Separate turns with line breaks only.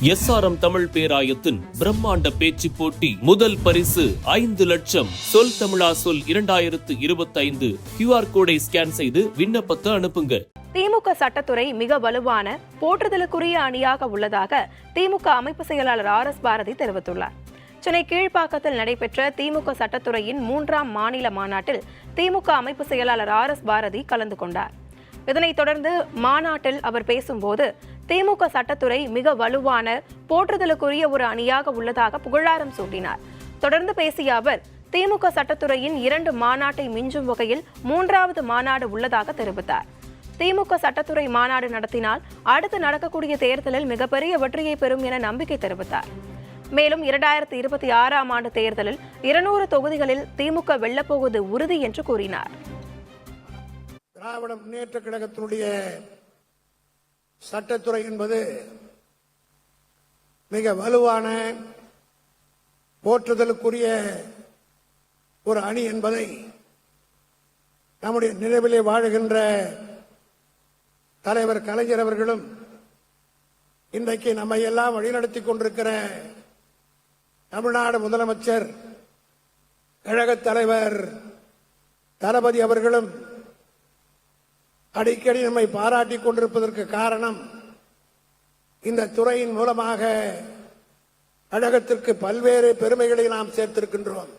SRM Tamil பேராயத்தின் பிரம்மாண்ட பேச்சு போட்டி முதல் பரிசு 5 லட்சம். சொல் தமிழா சொல் 2025 QR கோடை ஸ்கேன் செய்து விண்ணப்பத்தை அனுப்புங்க.
திமுக சட்டத்துறை மிக வலுவான போற்றுதலுக்குரிய அணியாக உள்ளதாக திமுக அமைப்பு செயலாளர் RS பாரதி தெரிவித்துள்ளார். சென்னை கீழ்ப்பாக்கத்தில் நடைபெற்ற திமுக சட்டத்துறையின் 3ஆம் மாநில மாநாட்டில் திமுக அமைப்பு செயலாளர் RS பாரதி கலந்து கொண்டார். இதனைத் தொடர்ந்து மாநாட்டில் அவர் பேசும்போது திமுக சட்டத்துறை மிக வலுவான போற்றுதலுக்குரிய ஒரு அணியாக உள்ளதாக புகழாரம் சூட்டினார். தொடர்ந்து பேசிய அவர் திமுக சட்டத்துறையின் 2 மாநாட்டை மிஞ்சும் வகையில் 3வது மாநாடு உள்ளதாக தெரிவித்தார். திமுக சட்டத்துறை மாநாடு நடத்தினால் அடுத்து நடக்கக்கூடிய தேர்தலில் மிகப்பெரிய வெற்றியை பெறும் என நம்பிக்கை தெரிவித்தார். மேலும் 2026ஆம் ஆண்டு தேர்தலில் 200 தொகுதிகளில் திமுக வெல்லப்போவது உறுதி என்று கூறினார்.
திராவிட முன்னேற்ற கழகத்தினுடைய சட்டத்துறை என்பது மிக வலுவான போற்றுதலுக்குரிய ஒரு அணி என்பதை நம்முடைய நினைவிலே வாழுகின்ற தலைவர் கலைஞர் அவர்களும் இன்றைக்கு நம்மை எல்லாம் வழிநடத்தி கொண்டிருக்கிற தமிழ்நாடு முதலமைச்சர் கழகத் தலைவர் தளபதி அவர்களும் அடிக்கடி நம்மை பாராட்டிக் கொண்டிருப்பதற்கு காரணம் இந்த துறையின் மூலமாக கழகத்திற்கு பல்வேறு பெருமைகளை நாம் சேர்த்திருக்கின்றோம்.